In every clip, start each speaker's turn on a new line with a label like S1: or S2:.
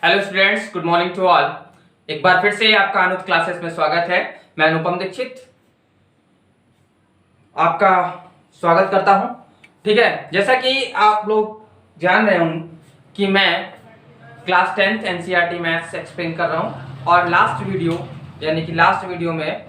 S1: Hello students, good morning to all. एक बार फिर से आपका अनुत क्लासेस में स्वागत है। मैं अनुपम दीक्षित आपका स्वागत करता हूं। ठीक है, जैसा कि आप लोग जान रहे हों कि मैं class 10th NCERT maths explain कर रहा हूं और लास्ट वीडियो में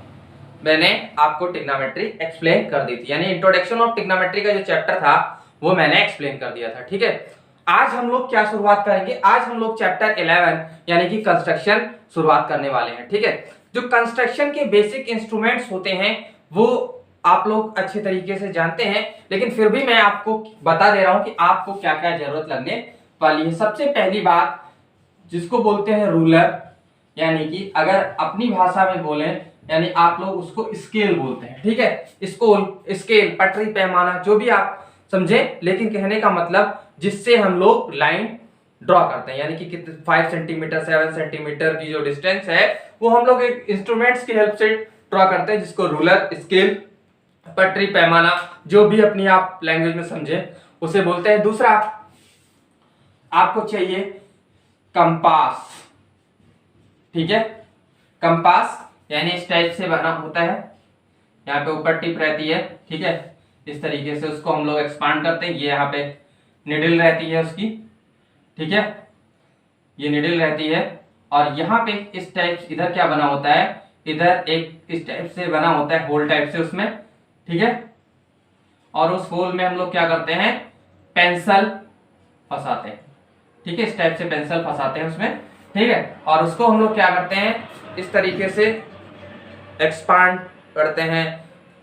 S1: मैंने आपको ट्रिग्नोमेट्री एक्सप्लेन कर दी थी, यानी इंट्रोडक्शन ऑफ ट्रिग्नोमेट्री का जो चैप्टर था वो मैंने एक्सप्लेन कर दिया था। ठीक है, आज हम लोग क्या शुरुआत करेंगे? आज हम लोग चैप्टर 11 यानी कि कंस्ट्रक्शन शुरुआत करने वाले हैं। ठीक है, जो कंस्ट्रक्शन के बेसिक इंस्ट्रूमेंट्स होते हैं वो आप लोग अच्छे तरीके से जानते हैं, लेकिन फिर भी मैं आपको बता दे रहा हूं कि आपको क्या क्या जरूरत लगने वाली है। सबसे पहली बात जिसको बोलते हैं रूलर, यानी कि अगर अपनी भाषा में बोलें यानी आप लोग उसको स्केल बोलते हैं। ठीक है, इसको स्केल, पटरी, पैमाना, जो भी आप समझे, लेकिन कहने का मतलब जिससे हम लोग लाइन ड्रॉ करते हैं, यानी कि कितने 5 सेंटीमीटर 7 सेंटीमीटर की जो डिस्टेंस है वो हम लोग एक इंस्ट्रूमेंट्स की हेल्प से ड्रॉ करते हैं, जिसको रूलर, स्केल, पटरी, पैमाना, जो भी अपनी आप लैंग्वेज में समझे उसे बोलते हैं। दूसरा आपको चाहिए कंपास। ठीक है, कंपास यानी इस टाइप से बना होता है, यहाँ पे ऊपर टिप रहती है। ठीक है, इस तरीके से उसको हम लोग एक्सपांड करते हैं। ये यहाँ पे निडल रहती है उसकी। ठीक है, ये निडल रहती है और यहाँ पे इस टाइप इधर क्या बना होता है, इधर एक इस टाइप से बना होता है होल टाइप से उसमें। ठीक है, और उस होल में हम लोग क्या करते हैं, पेंसिल फंसाते हैं। ठीक है, इस टाइप से पेंसिल फंसाते हैं उसमें। ठीक है, और उसको हम लोग क्या करते हैं, इस तरीके से एक्सपांड करते हैं।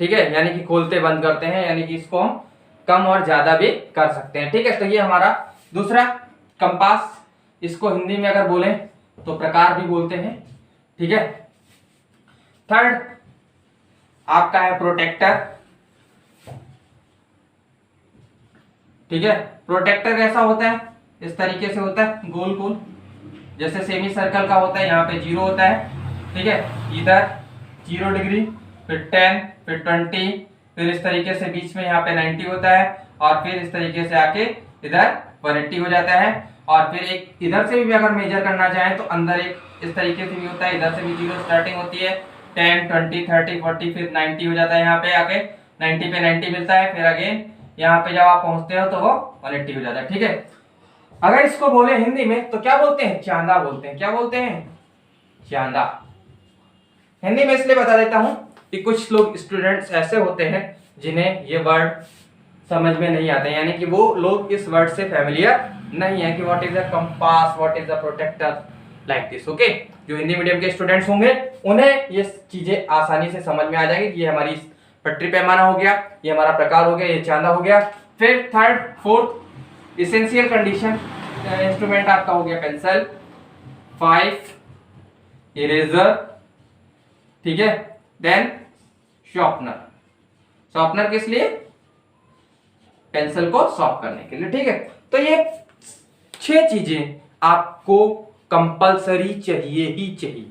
S1: ठीक है, यानी कि खोलते बंद करते हैं, यानी कि इसको हम कम और ज्यादा भी कर सकते हैं। ठीक है, तो ये हमारा दूसरा कंपास। इसको हिंदी में अगर बोलें तो प्रकार भी बोलते हैं। ठीक है, थर्ड आपका है प्रोटेक्टर। ठीक है, प्रोटेक्टर कैसा होता है, इस तरीके से होता है, गोल गोल, जैसे सेमी सर्कल का होता है। यहाँ पे 0 होता है। ठीक है, इधर 0 डिग्री, फिर 10, फिर 20, फिर इस तरीके से बीच में यहाँ पे 90 होता है और फिर इस तरीके से आके इधर 180 हो जाता है। और फिर एक इधर से भी अगर मेजर करना चाहें तो अंदर एक इस तरीके से भी होता है, इधर से भी 0 स्टार्टिंग होती है, 10, 20, 30, 40, फिर 90 हो जाता है। यहाँ पे आके 90 पे 90 मिलता है, फिर अगेन यहाँ पे जब आप पहुंचते हो तो वो 180 हो जाता है। ठीक है, अगर इसको बोले हिंदी में तो क्या बोलते हैं, चांदा बोलते हैं। क्या बोलते हैं, चांदा। हिंदी में इसलिए बता देता हूं कि कुछ लोग स्टूडेंट्स ऐसे होते हैं जिन्हें ये वर्ड समझ में नहीं आते, यानी कि वो लोग इस वर्ड से फैमिलियर नहीं है कि what is a compass, what is a protractor, like this. Okay, जो हिंदी मीडियम के स्टूडेंट्स होंगे उन्हें ये चीजें आसानी से समझ में आ जाएंगी कि ये हमारी पटरी, पैमाना हो गया, ये हमारा प्रकार हो गया, ये चांदा हो गया। फिर third fourth essential condition instrument आपका हो गया पेंसिल, 5 इरेजर। ठीक है, देन शॉर्पनर। शॉर्पनर किस लिए, पेंसिल को शॉर्प करने के लिए। ठीक है, तो ये 6 चीजें आपको कंपलसरी चाहिए ही चाहिए।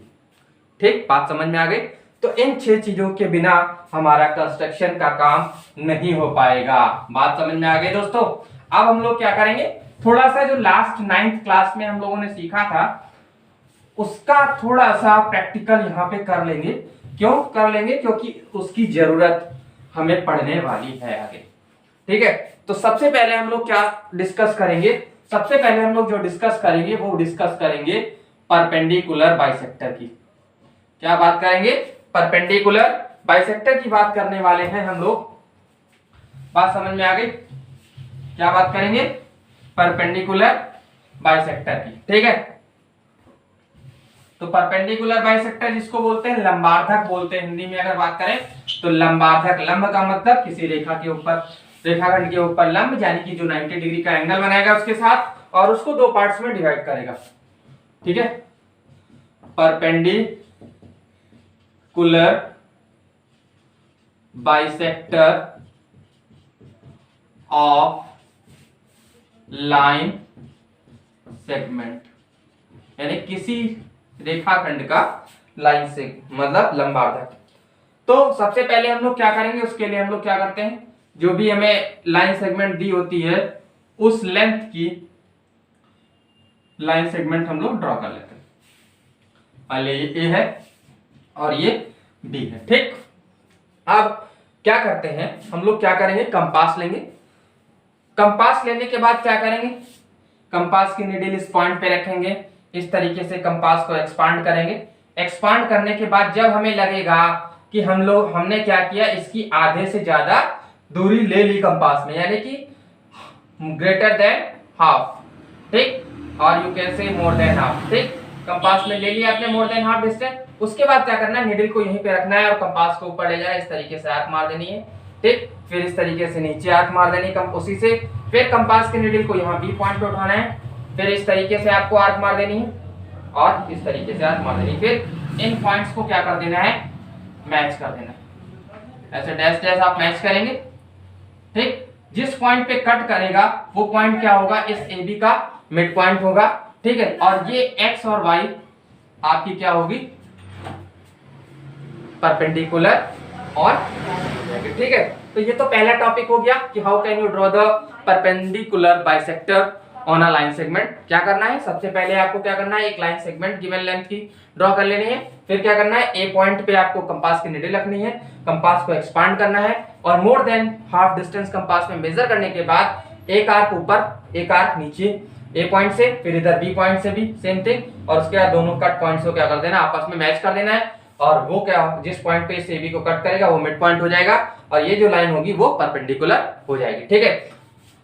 S1: ठीक, बात समझ में आ गई? तो इन 6 चीजों के बिना हमारा कंस्ट्रक्शन का काम नहीं हो पाएगा। बात समझ में आ गई दोस्तों? अब हम लोग क्या करेंगे, थोड़ा सा जो लास्ट 9th क्लास में हम लोगों ने सीखा था उसका थोड़ा सा प्रैक्टिकल यहाँ पे कर लेंगे। क्यों कर लेंगे, क्योंकि उसकी जरूरत हमें पड़ने वाली है आगे। ठीक है, तो सबसे पहले हम लोग क्या डिस्कस करेंगे, सबसे पहले हम लोग जो डिस्कस करेंगे वो डिस्कस करेंगे परपेंडिकुलर बाइसेक्टर की। क्या बात करेंगे, परपेंडिकुलर बाइसेक्टर की बात करने वाले हैं हम लोग। बात समझ में आ गई? क्या बात करेंगे, परपेंडिकुलर बाइसेक्टर की। ठीक है, तो परपेंडिकुलर बाइसेक्टर जिसको बोलते हैं लंबार्धक बोलते हैं हिंदी में अगर बात करें तो लंबार्धक। लंब का मतलब किसी रेखा के ऊपर, रेखाखंड के ऊपर लंब, यानी कि जो 90 डिग्री का एंगल बनाएगा उसके साथ और उसको 2 पार्ट्स में डिवाइड करेगा। ठीक है, perpendicular bisector of line segment, यानी किसी रेखाखंड का लाइन से मतलब लंबार्धक। तो सबसे पहले हम लोग क्या करेंगे, उसके लिए हम लोग क्या करते हैं, जो भी हमें लाइन सेगमेंट दी होती है उस लेंथ की 1/4 लेंथ लाइन सेगमेंट हम लोग ड्रॉ कर लेते हैं। मान लीजिए ये ए है और ये बी है, ठीक। अब क्या करते हैं हम लोग, क्या करेंगे, कंपास लेंगे। कंपास लेने के बाद क्या करेंगे, कंपास की नीडल इस पॉइंट पे रखेंगे, इस तरीके से कंपास को एक्सपांड करेंगे। एक्सपांड करने के बाद जब हमें लगेगा कि हमने क्या किया, इसकी आधे से ज्यादा दूरी ले ली कंपास में, यानी कि ग्रेटर देन हाफ, ठीक, और you can say more than half, ठीक। कंपास में ले लिया आपने मोर देन हाफ डिस्टेंस। उसके बाद क्या करना है, नीडल को यहीं पे रखना है और कंपास को ऊपर ले जाना, इस तरीके से आर्क मार देनी है, ठीक। फिर इस तरीके से नीचे आर्क मार देनी है उसी से। फिर कंपास के नीडल को यहाँ बी पॉइंट पे उठाना है, फिर इस तरीके से आपको आर्क मार देनी है और इस तरीके से आर्क मार देनी है। फिर इन पॉइंट्स को क्या कर देना है, मैच कर देना है। ऐसे डैश डैश आप मैच करेंगे, ठीक। जिस पॉइंट पे कट करेगा वो पॉइंट क्या होगा, इस ए बी का मिड पॉइंट होगा, ठीक है। और ये एक्स और वाई आपकी क्या होगी, परपेंडिकुलर और ठीक है। तो ये तो पहला टॉपिक हो गया कि how can you draw the perpendicular bisector on a line segment. क्या करना है, सबसे पहले आपको क्या करना है, एक लाइन सेगमेंट गिवन लेंथ की ड्रॉ कर लेनी है। फिर क्या करना है, ए पॉइंट पे आपको कंपास की नीडल रखनी है, कंपास को एक्सपांड करना है और more than half distance compass में मेजर करने के बाद एक आर्क ऊपर एक आर्क नीचे ए पॉइंट से, फिर इधर बी पॉइंट से भी सेम थिंग, और उसके बाद दोनों कट पॉइंट्स को क्या कर देना, आपस में मैच कर देना है। और वो क्या, जिस पॉइंट पे से बी को कट करेगा वो मिड पॉइंट हो जाएगा और ये जो लाइन होगी वो परपेंडिकुलर हो जाएगी, ठीक है।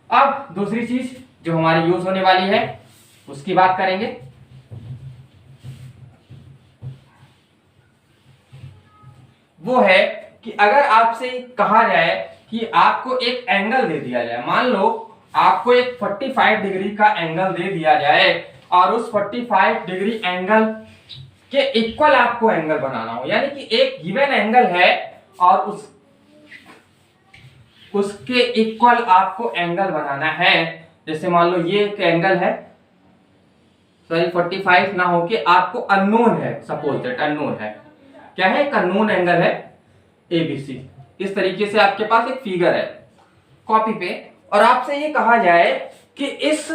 S1: अब दूसरी चीज जो हमारी यूज होने वाली है उसकी बात करेंगे। वो है कि अगर आपसे कहा जाए कि आपको एक एंगल दे दिया जाए, मान लो आपको एक 45 डिग्री का एंगल दे दिया जाए और उस 45 डिग्री एंगल के इक्वल आपको एंगल बनाना हो, यानी कि एक गिवन एंगल है और उसके इक्वल आपको एंगल बनाना है। जैसे मान लो ये एक एंगल है, सॉरी 45 ना हो के आपको अननोन है, सपोज दैट अननोन है, क्या है, एक अननोन एंगल है एबीसी। इस तरीके से आपके पास एक फिगर है कॉपी पे और आपसे ये कहा जाए कि इस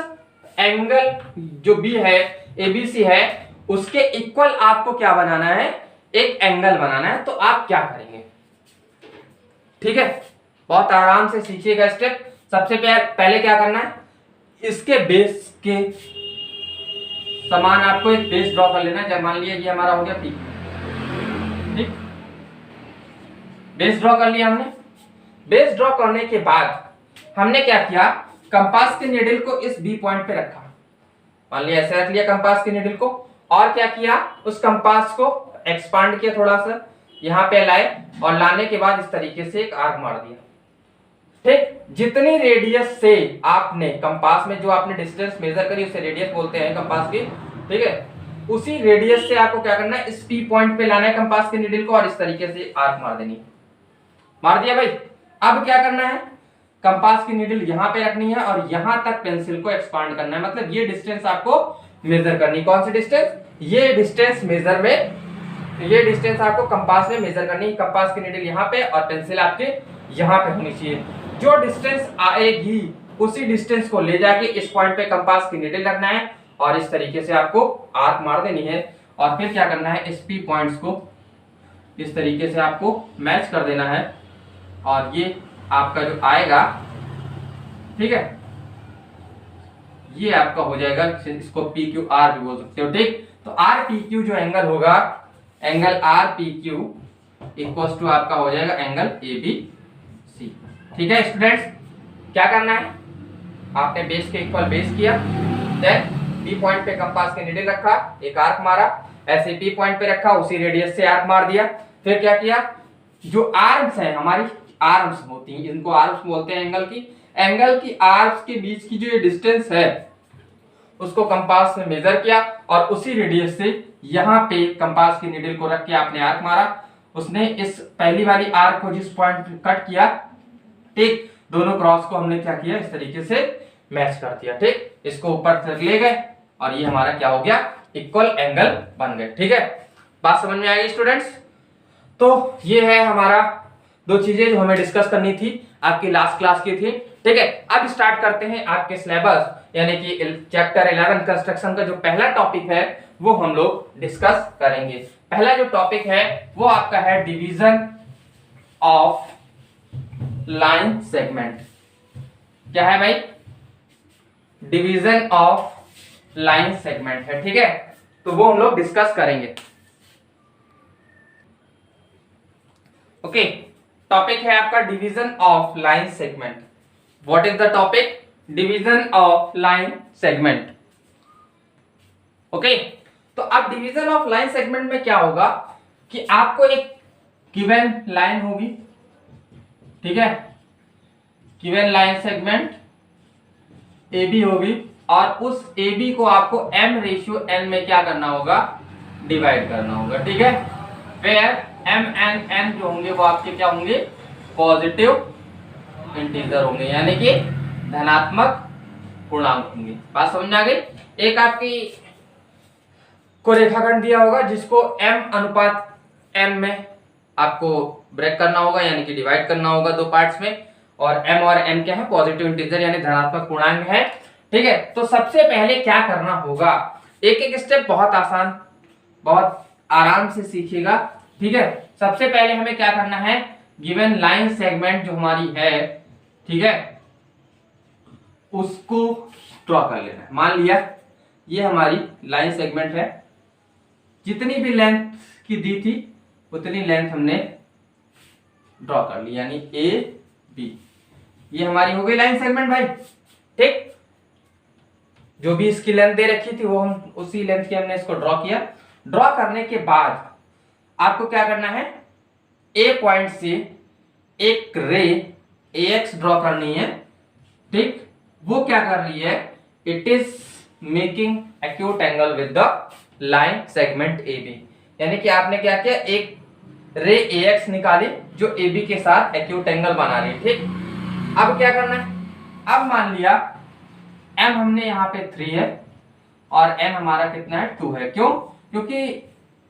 S1: एंगल जो बी है एबीसी है उसके इक्वल आपको क्या बनाना है, एक एंगल बनाना है। तो आप क्या करेंगे, ठीक है, बहुत आराम से सीखिएगा स्टेप। सबसे पहले क्या करना है, इसके बेस के समान आपको एक बेस ड्रॉ कर लेना है। जब मान लिया ये हमारा हो गया पी, ठीक, बेस ड्रॉ कर लिया हमने। बेस ड्रॉ करने के बाद हमने क्या किया, कंपास के नीडल को इस बी पॉइंट पे रखा, मान लिया ऐसे रख लिया कंपास के नीडल को, और क्या किया, उस कंपास को एक्सपांड किया, थोड़ा सा यहां पे लाए और लाने के बाद इस तरीके से एक आर्क मार दिया, ठीक। जितनी रेडियस से आपने कंपास में जो आपने डिस्टेंस मेजर करी उसे रेडियस बोलते हैं कंपास की, ठीक है। उसी रेडियस से आपको क्या करना है, इस पी पॉइंट पे लाना है कंपास के नीडल को और इस तरीके से आर्क मार देनी है। मार दिया भाई। अब क्या करना है, कंपास की नीडल यहां पे रखनी है और यहां तक पेंसिल को एक्सपांड करना है, मतलब ये डिस्टेंस आपको मेजर करनी। कौन सी डिस्टेंस, ये डिस्टेंस मेजर में, ये डिस्टेंस आपको कंपास में मेजर करनी है। कंपास की नीडल यहाँ पे और पेंसिल आपके यहाँ पे होनी चाहिए। जो डिस्टेंस आएगी उसी डिस्टेंस को ले जाके इस पॉइंट पे कंपास की नीडल रखना है और इस तरीके से आपको आर्क मार देनी है। और फिर क्या करना है, इस पी पॉइंट्स को इस तरीके से आपको मैच कर देना है और ये आपका जो आएगा, ठीक है, ये आपका हो जाएगा, इसको पी क्यू आर भी बोल सकते हो, ठीक। तो आर पी क्यू जो एंगल होगा, angle R P Q equal to आपका हो जाएगा एंगल ए बी सी, ठीक है स्टूडेंट्स। क्या करना है, आपने बेस के इक्वल बेस किया, देन बी पॉइंट पे कंपास के नीडल रखा, एक आर्क मारा, ऐसे पी पॉइंट पे रखा, उसी रेडियस से आर्क मार दिया। फिर क्या किया, जो आर्म्स हैं हमारी, आर्म्स होती हैं, इनको आर्म्स बोलते हैं एंगल की आर्म्स के बीच की जो ये डिस्टेंस है उसको कंपास में मेजर किया और उसी रेडियस से यहाँ पे कंपास की नीडल को रख के आपने आर्क मारा। उसने इस पहली वाली आर्क को जिस पॉइंट कट किया, ठीक, दोनों क्रॉस को हमने क्या किया, इस तरीके से मैच कर दिया, ठीक। इसको ऊपर तक ले गए और ये हमारा क्या हो गया, इक्वल एंगल बन गए, ठीक है। बात समझ में आ गई स्टूडेंट्स। तो ये है हमारा दो चीजें जो हमें डिस्कस करनी थी, आपकी लास्ट क्लास की थी, ठीक है, अब स्टार्ट करते हैं आपके सिलेबस यानी कि चैप्टर 11 कंस्ट्रक्शन का जो पहला टॉपिक है वो हम लोग डिस्कस करेंगे। पहला जो टॉपिक है वो आपका है डिवीजन ऑफ लाइन सेगमेंट। क्या है भाई? डिवीजन ऑफ लाइन सेगमेंट है। ठीक है, तो वो हम लोग डिस्कस करेंगे। ओके, टॉपिक है आपका division of line segment. What is the topic? Division of line segment. Okay, तो अब डिवीजन ऑफ लाइन सेगमेंट में क्या होगा कि आपको एक गिवन लाइन होगी, ठीक है, given line segment A B होगी और उस ए बी को आपको m/n में क्या करना होगा? डिवाइड करना होगा। ठीक है, वेयर m and n जो होंगे वो आपके क्या होंगे? पॉजिटिव इंटीजर होंगे, यानी कि धनात्मक पूर्णांक होंगे। बात समझ में आ गई? एक आपकी को रेखाखंड दिया होगा जिसको m/n में आपको ब्रेक करना होगा, यानी कि डिवाइड करना होगा दो पार्ट्स में, और m और n क्या है? पॉजिटिव इंटीजर यानी धनात्मक पूर्णांक है। ठीक है, तो सबसे पहले क्या करना होगा? एक एक स्टेप बहुत आसान, बहुत आराम से सीखिएगा। ठीक है, सबसे पहले हमें क्या करना है? गिवन लाइन सेगमेंट जो हमारी है, ठीक है, उसको ड्रॉ कर लेना है। मान लिया ये हमारी लाइन सेगमेंट है, जितनी भी लेंथ की दी थी उतनी लेंथ हमने ड्रॉ कर ली, यानी ए बी। ये हमारी हो गई लाइन सेगमेंट भाई। ठीक, जो भी इसकी लेंथ दे रखी थी वो हम उसी लेंथ की हमने इसको ड्रॉ किया। ड्रॉ करने के बाद आपको क्या करना है? ए पॉइंट से एक रे AX ड्रॉ करनी है। ठीक, वो क्या कर रही है? It is making acute angle with the line segment AB। यानी कि आपने क्या किया? एक रे AX निकाली जो AB के साथ एक्यूट एंगल बना रही है। ठीक, अब क्या करना है? अब मान लिया m हमने यहाँ पे 3 है और n हमारा कितना है? 2 है। क्यों? क्योंकि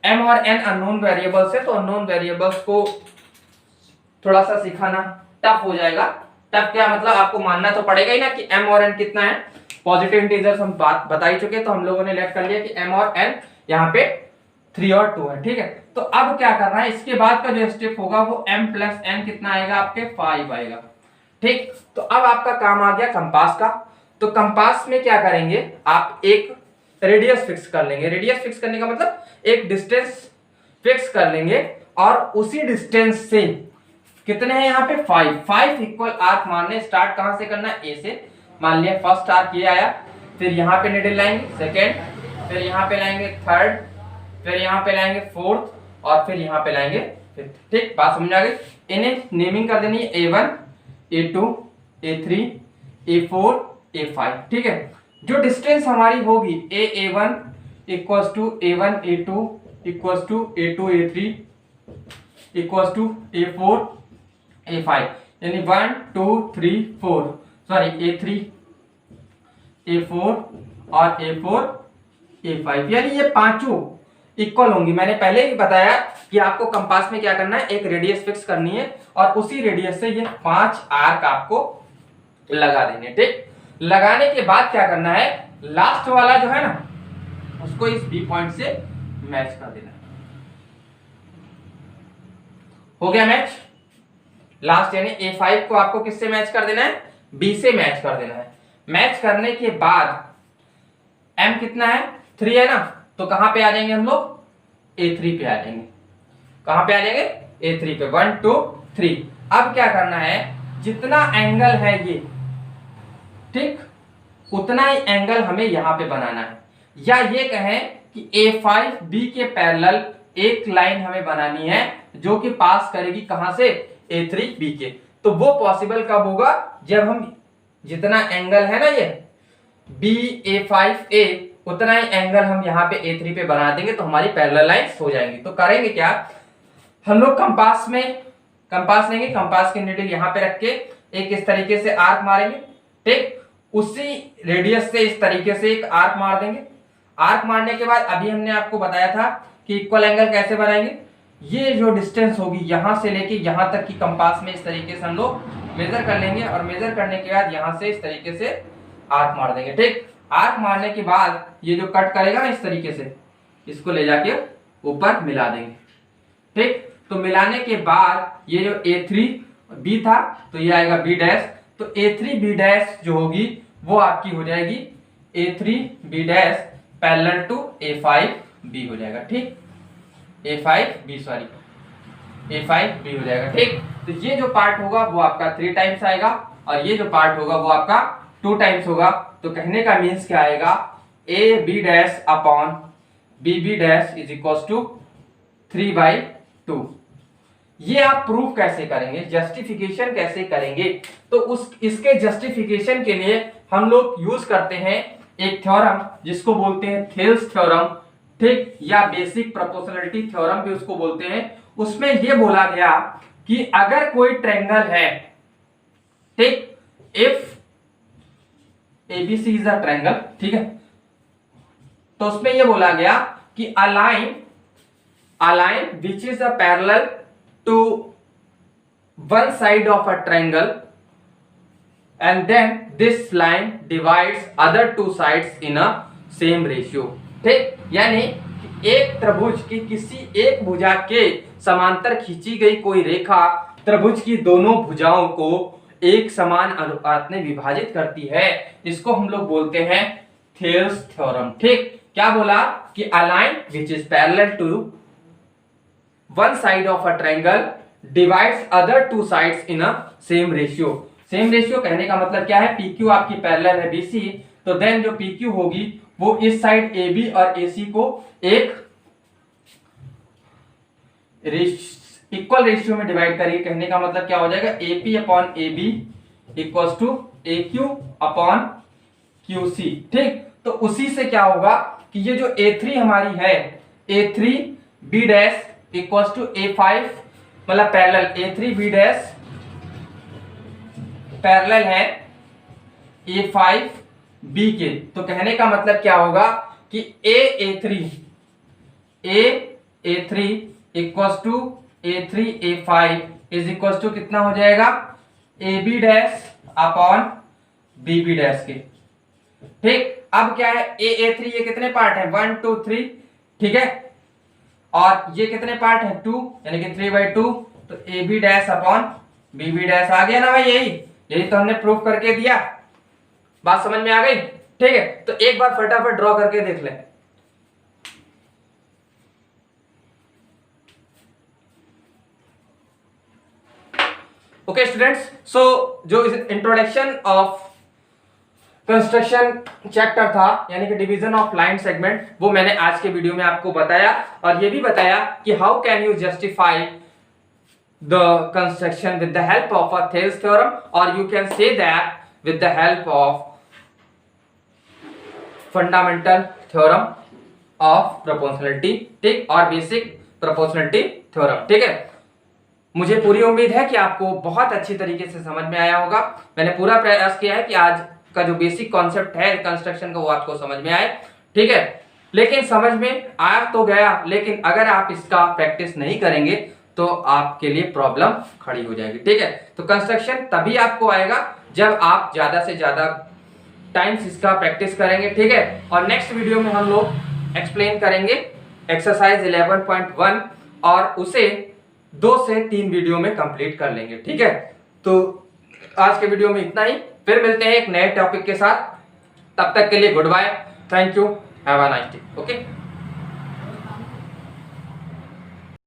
S1: m और n अननोन वेरिएबल्स है, तो अननोन वेरिएबल्स को थोड़ा सा सिखाना टफ हो जाएगा। टफ क्या मतलब? आपको मानना तो पड़ेगा ही ना कि m और n कितना है। पॉजिटिव इंटीजर्स हम बात बता ही चुके, तो हम लोगों ने लेट कर लिया कि m और n यहाँ पे 3 और 2 है। ठीक है, तो अब क्या करना है? इसके बाद का जो स्टेप होगा वो m प्लस n कितना आएगा? आपके 5 आएगा। ठीक, तो अब आपका काम आ गया कंपास का। तो कंपास में क्या करेंगे? आप एक रेडियस फिक्स कर लेंगे। रेडियस फिक्स करने का मतलब एक डिस्टेंस फिक्स कर लेंगे और उसी डिस्टेंस से कितने हैं यहाँ पे? 5 इक्वल आर्क मारने स्टार्ट कहां से करना है? ए से। मान लिया फर्स्ट आर्क ये आया, फिर यहाँ पे निडल लाएंगे सेकेंड, फिर यहाँ पे लाएंगे थर्ड, फिर यहाँ पे लाएंगे फोर्थ और फिर यहाँ पे लाएंगे फिफ्थ। ठीक, बात समझ आ गई? इन्हें नेमिंग कर देनी है A1, A2, A3, A4, A5। ठीक है, जो डिस्टेंस हमारी होगी A1 equals to A1 A2 equals to A2 A3 equals to A4 A5, यानी 1 2 3 4 सॉरी A3 A4 और A4 A5, यानी ये पांचों इक्वल होंगी। मैंने पहले ही बताया कि आपको कंपास में क्या करना है? एक रेडियस फिक्स करनी है और उसी रेडियस से ये 5 आर्क आपको लगा देंगे। ठीक, लगाने के बाद क्या करना है? लास्ट वाला जो है ना उसको इस बी पॉइंट से मैच कर देना है। हो गया मैच? लास्ट यानी A5 को आपको किससे मैच कर देना है? B से मैच कर देना है। मैच करने के बाद M कितना है? 3 है ना, तो कहां पे आ जाएंगे हम लोग? A3 पे आ जाएंगे। कहां पे आ जाएंगे? A3 पे। 1 2 3। अब क्या करना है? जितना एंगल है ये, ठीक, उतना ही एंगल हमें यहां पे बनाना है, या ये कहें कि A5 B के पैरेलल एक लाइन हमें बनानी है जो कि पास करेगी कहां से? A3 B के। तो वो पॉसिबल कब होगा? जब हम जितना एंगल है ना ये B A5 A, उतना ही एंगल हम यहाँ पे A3 पे बना देंगे तो हमारी पैरेलल लाइंस हो जाएंगी। तो करेंगे क्या? हम लोग कंपास लेंगे, कंपास की नीडल यहाँ पे रख के एक इस तरीके से आर्क मारेंगे। ठीक, उसी रेडियस से इस तरीके से एक आर्क मार देंगे। आर्क मारने के बाद अभी हमने आपको बताया था कि इक्वल एंगल कैसे बनाएंगे। ये जो डिस्टेंस होगी यहां से लेके यहां तक की कंपास में इस तरीके से हम लोग मेजर कर लेंगे और मेजर करने के बाद यहाँ से इस तरीके से आर्क मार देंगे। ठीक, आर्क मारने के बाद ये जो कट करेगा ना इस तरीके से, इसको ले जाके ऊपर मिला देंगे। ठीक, तो मिलाने के बाद ये जो A3B था तो ये आएगा B डैश, तो A3B डैश जो होगी वो आपकी हो जाएगी A3B dash parallel to A5B हो जाएगा। ठीक, A5B हो जाएगा। ठीक, तो ये जो पार्ट होगा वो आपका 3 टाइम्स आएगा और ये जो पार्ट होगा वो आपका 2 टाइम्स होगा। तो कहने का मीन्स क्या आएगा, AB dash upon BB dash is equal to 3/2। ये आप प्रूफ कैसे करेंगे, जस्टिफिकेशन कैसे करेंगे, तो इसके जस्टिफिकेशन के लिए हम लोग यूज करते हैं एक थ्योरम जिसको बोलते हैं थेल्स थ्योरम। ठीक, या बेसिक प्रोपोर्शनलिटी थ्योरम भी उसको बोलते हैं। उसमें ये बोला गया कि अगर कोई ट्रायंगल है, ठीक, if ABC is a triangle, ठीक है, तो उसमें ये बोला गया कि a line which is a parallel to one side of a triangle and then this line divides other two sides in a same ratio। ठीक, यानी एक त्रिभुज की किसी एक भुजा के समांतर खींची गई कोई रेखा त्रिभुज की दोनों भुजाओं को एक समान अनुपात में विभाजित करती है। इसको हम लोग बोलते हैं थेल्स थ्योरम। ठीक, क्या बोला कि a line which is parallel to one side of a triangle divides other two sides in a same ratio. Same ratio कहने का मतलब क्या है, PQ आपकी पैरेलल है BC, तो देन जो PQ होगी वो इस साइड AB और AC को एक इक्वल रेशियो में डिवाइड करेगी। कहने का मतलब क्या हो जाएगा, AP upon AB equals to AQ upon QC। ठीक, तो उसी से क्या होगा कि ये जो A3 हमारी है, A3B dash equals to A5 मतलब पैरेलल, A3B डैश पैरेलल है A5B के। तो कहने का मतलब क्या होगा कि A3 equals to A3 A5 is equals to कितना हो जाएगा, AB dash upon BB dash के। ठीक, अब क्या है, A3 ये कितने पार्ट है, 1 2 3, ठीक है, और ये कितने पार्ट है, 2, यानी कि 3/2, तो AB dash upon BB dash आ गया ना भाई, यही तो हमने प्रूफ करके दिया। बात समझ में आ गई? ठीक है, तो एक बार फटाफट ड्रॉ करके देख लें। ओके स्टूडेंट्स, सो जो इंट्रोडक्शन ऑफ कंस्ट्रक्शन चैप्टर था यानी कि डिवीजन ऑफ लाइन सेगमेंट, वो मैंने आज के वीडियो में आपको बताया और ये भी बताया कि how can you justify the construction with the help of a Thales theorem, or you can say that with the help of fundamental theorem of proportionality, ठीक, और basic proportionality theorem। ठीक है, मुझे पूरी उम्मीद है कि आपको बहुत अच्छी तरीके से समझ में आया होगा। मैंने पूरा प्रयास किया है कि आज का जो बेसिक कॉन्सेप्ट है कंस्ट्रक्शन का वो आपको समझ में आए। ठीक है, लेकिन समझ में आया तो गया, लेकिन अगर आप इसका प्रैक्टिस नहीं करेंगे तो आपके लिए प्रॉब्लम खड़ी हो जाएगी। ठीक है, तो कंस्ट्रक्शन तभी आपको आएगा जब आप ज्यादा से ज्यादा टाइम्स इसका प्रैक्टिस करेंगे। ठीक है, और नेक्स्ट वीडियो में हम लोग एक्सप्लेन करेंगे एक्सरसाइज 11.1 और उसे 2 से 3 वीडियो में कंप्लीट कर लेंगे। ठीक है, तो आज के वीडियो में इतना ही, फिर मिलते हैं एक नए टॉपिक के साथ। तब तक के लिए good bye, thank you, have a nice day. Okay.